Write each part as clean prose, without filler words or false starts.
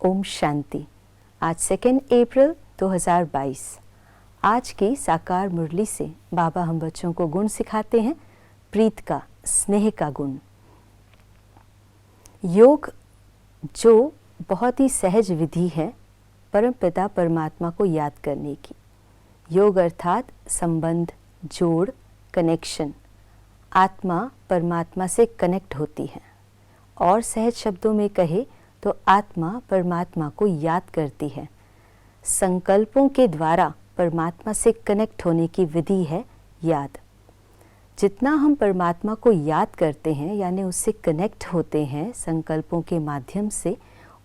ओम शांति। आज 2 अप्रैल 2022। आज की साकार मुरली से बाबा हम बच्चों को गुण सिखाते हैं, प्रीत का, स्नेह का गुण। योग जो बहुत ही सहज विधि है परम पिता परमात्मा को याद करने की। योग अर्थात संबंध, जोड़, कनेक्शन। आत्मा परमात्मा से कनेक्ट होती है और सहज शब्दों में कहे तो आत्मा परमात्मा को याद करती है। संकल्पों के द्वारा परमात्मा से कनेक्ट होने की विधि है याद। जितना हम परमात्मा को याद करते हैं यानी उससे कनेक्ट होते हैं संकल्पों के माध्यम से,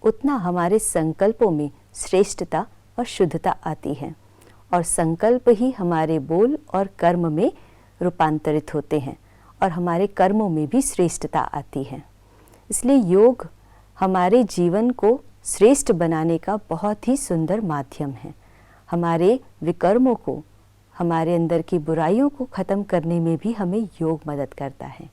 उतना हमारे संकल्पों में श्रेष्ठता और शुद्धता आती है और संकल्प ही हमारे बोल और कर्म में रूपांतरित होते हैं और हमारे कर्मों में भी श्रेष्ठता आती है। इसलिए योग हमारे जीवन को श्रेष्ठ बनाने का बहुत ही सुंदर माध्यम है। हमारे विकर्मों को, हमारे अंदर की बुराइयों को ख़त्म करने में भी हमें योग मदद करता है।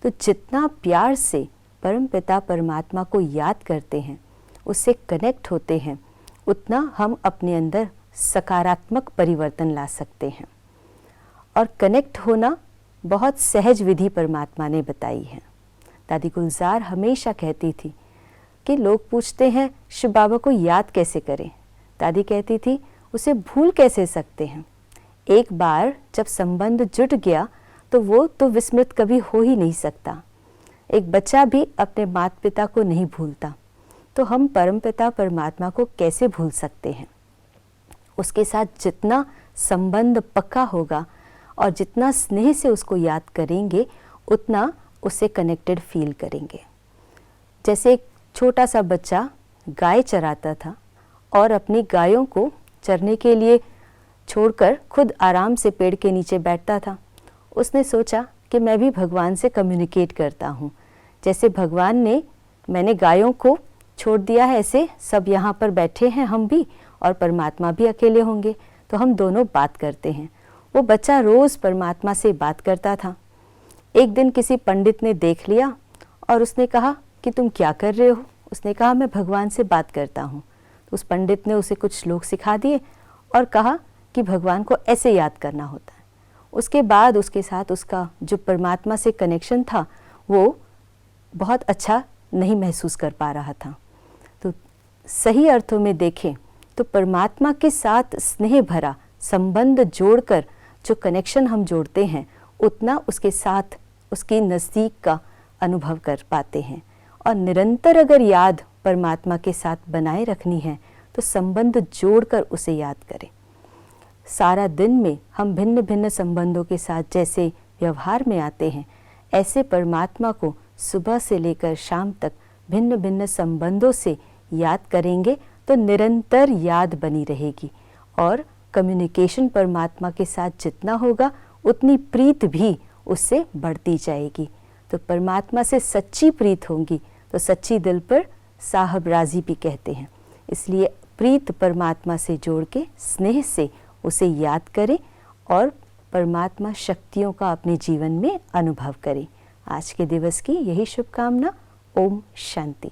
तो जितना प्यार से परम पिता परमात्मा को याद करते हैं, उससे कनेक्ट होते हैं, उतना हम अपने अंदर सकारात्मक परिवर्तन ला सकते हैं। और कनेक्ट होना बहुत सहज विधि परमात्मा ने बताई है। दादी गुलजार हमेशा कहती थी कि लोग पूछते हैं शिव बाबा को याद कैसे करें। दादी कहती थी उसे भूल कैसे सकते हैं। एक बार जब संबंध जुट गया तो वो तो विस्मृत कभी हो ही नहीं सकता। एक बच्चा भी अपने माता पिता को नहीं भूलता, तो हम परमपिता परमात्मा को कैसे भूल सकते हैं। उसके साथ जितना संबंध पक्का होगा और जितना स्नेह से उसको याद करेंगे, उतना उससे कनेक्टेड फील करेंगे। जैसे एक छोटा सा बच्चा गाय चराता था और अपनी गायों को चरने के लिए छोड़कर खुद आराम से पेड़ के नीचे बैठता था। उसने सोचा कि मैं भी भगवान से कम्युनिकेट करता हूँ। जैसे भगवान ने, मैंने गायों को छोड़ दिया है, ऐसे सब यहाँ पर बैठे हैं हम भी, और परमात्मा भी अकेले होंगे, तो हम दोनों बात करते हैं। वो बच्चा रोज़ परमात्मा से बात करता था। एक दिन किसी पंडित ने देख लिया और उसने कहा कि तुम क्या कर रहे हो। उसने कहा मैं भगवान से बात करता हूँ। तो उस पंडित ने उसे कुछ श्लोक सिखा दिए और कहा कि भगवान को ऐसे याद करना होता है। उसके बाद उसके साथ उसका जो परमात्मा से कनेक्शन था वो बहुत अच्छा नहीं महसूस कर पा रहा था। तो सही अर्थों में देखें तो परमात्मा के साथ स्नेह भरा संबंध जोड़कर जो कनेक्शन हम जोड़ते हैं, उतना उसके साथ उसके नज़दीक का अनुभव कर पाते हैं। और निरंतर अगर याद परमात्मा के साथ बनाए रखनी है तो संबंध जोड़कर उसे याद करें। सारा दिन में हम भिन्न भिन्न संबंधों के साथ जैसे व्यवहार में आते हैं, ऐसे परमात्मा को सुबह से लेकर शाम तक भिन्न भिन्न संबंधों से याद करेंगे तो निरंतर याद बनी रहेगी और कम्युनिकेशन परमात्मा के साथ जितना होगा उतनी प्रीत भी उससे बढ़ती जाएगी। तो परमात्मा से सच्ची प्रीत होगी तो सच्ची दिल पर साहब राजी भी कहते हैं। इसलिए प्रीत परमात्मा से जोड़ के स्नेह से उसे याद करें और परमात्मा शक्तियों का अपने जीवन में अनुभव करें। आज के दिवस की यही शुभकामना। ओम शांति।